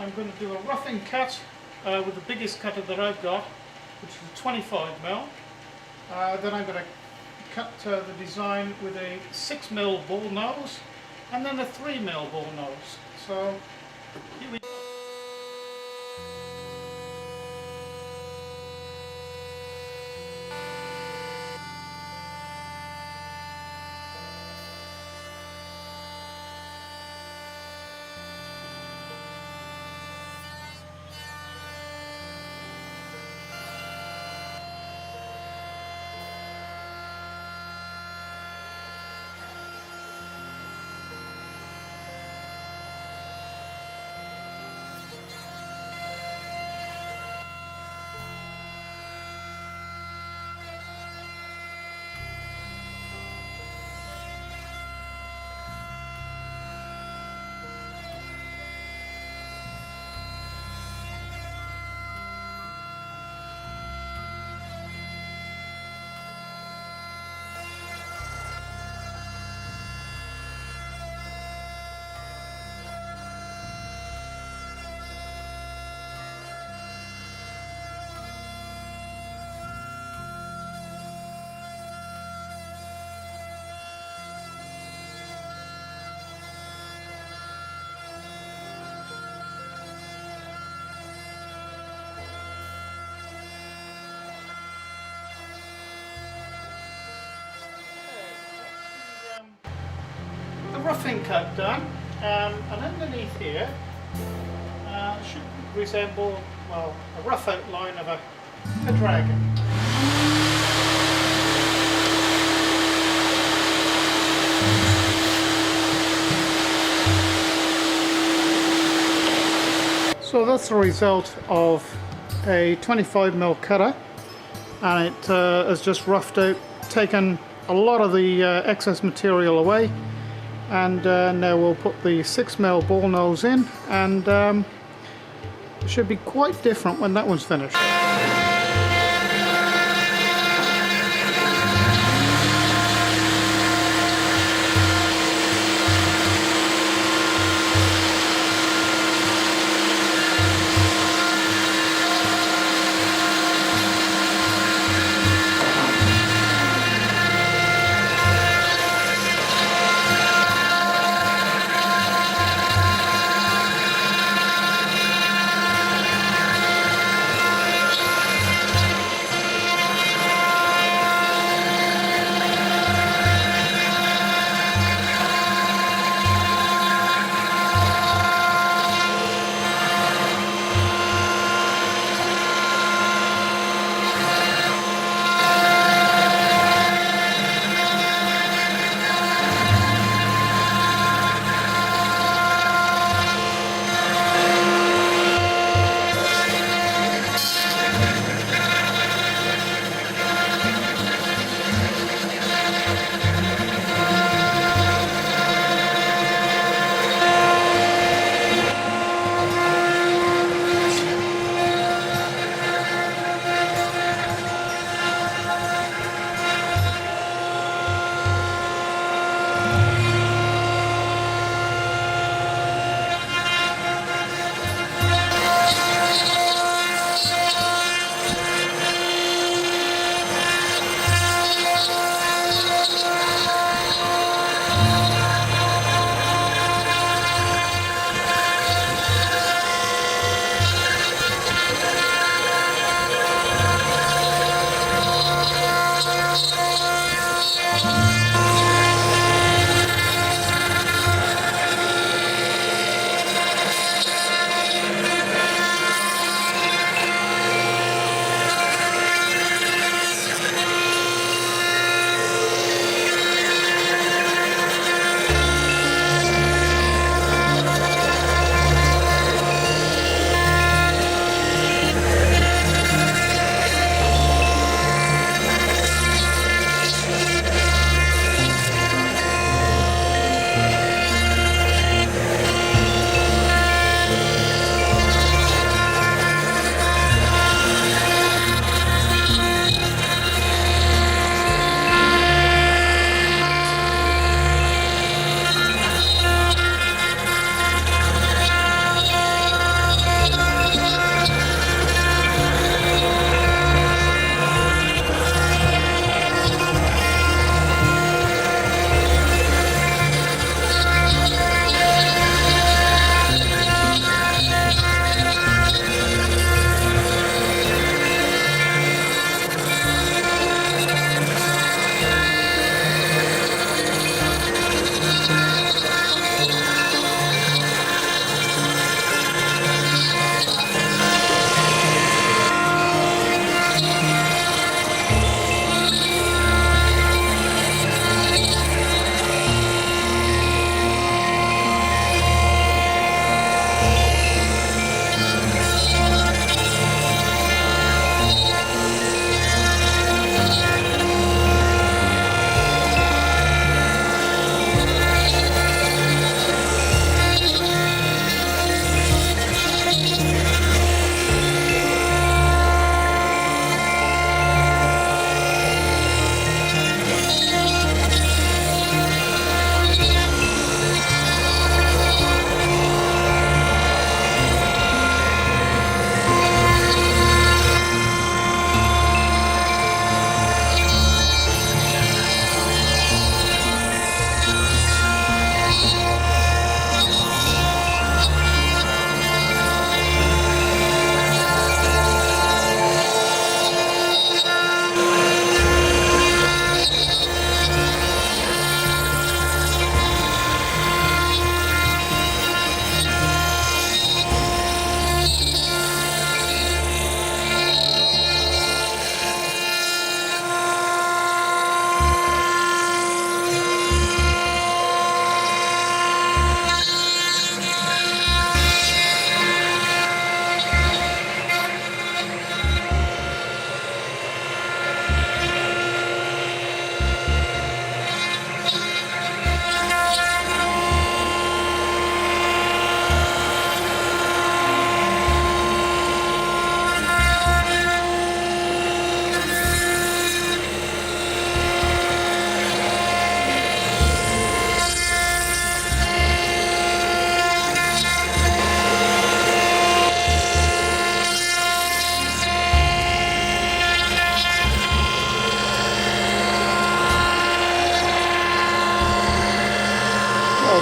I'm going to do a roughing cut with the biggest cutter that I've got, which is a 25mm. Then I'm going to cut the design with a 6mm ball nose and then a 3mm ball nose. So here we go. Roughing cut done, and underneath here should resemble, well, a rough outline of a dragon. So that's the result of a 25mm cutter, and it has just roughed out, taken a lot of the excess material away. And now we'll put the 6mm ball nose in, and it should be quite different when that one's finished.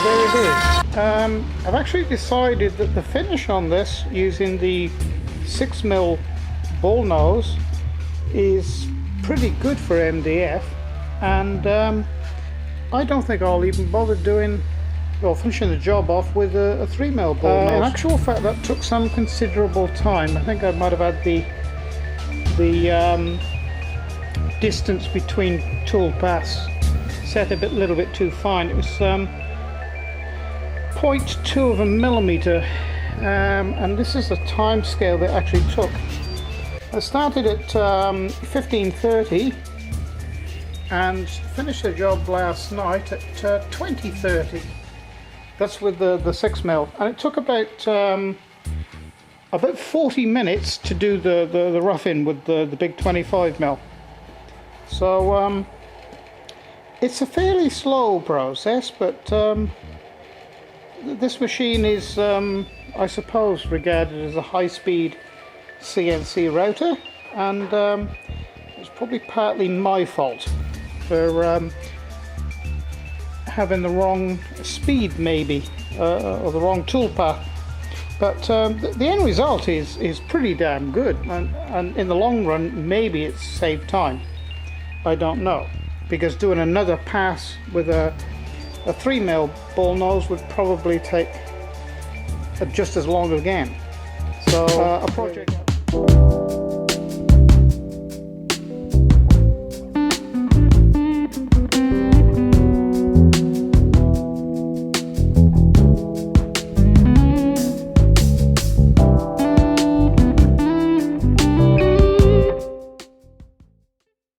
there it is. I've actually decided that the finish on this using the 6mm ball nose is pretty good for MDF, and I don't think I'll even bother finishing the job off with a 3mm ball nose. In actual fact, that took some considerable time. I think I might have had the distance between tool paths set a little bit too fine. It was 0.2 of a millimeter, and this is the time scale that actually took. I started at 15:30 and finished the job last night at 20:30. That's with the 6mm, and it took about 40 minutes to do the rough-in with the big 25mm. So it's a fairly slow process, but this machine is, I suppose, regarded as a high-speed CNC router, and it's probably partly my fault for having the wrong speed, maybe, or the wrong tool path. But the end result is pretty damn good, and in the long run, maybe it's saved time. I don't know, because doing another pass with a 3mm ball nose would probably take just as long again. So a project.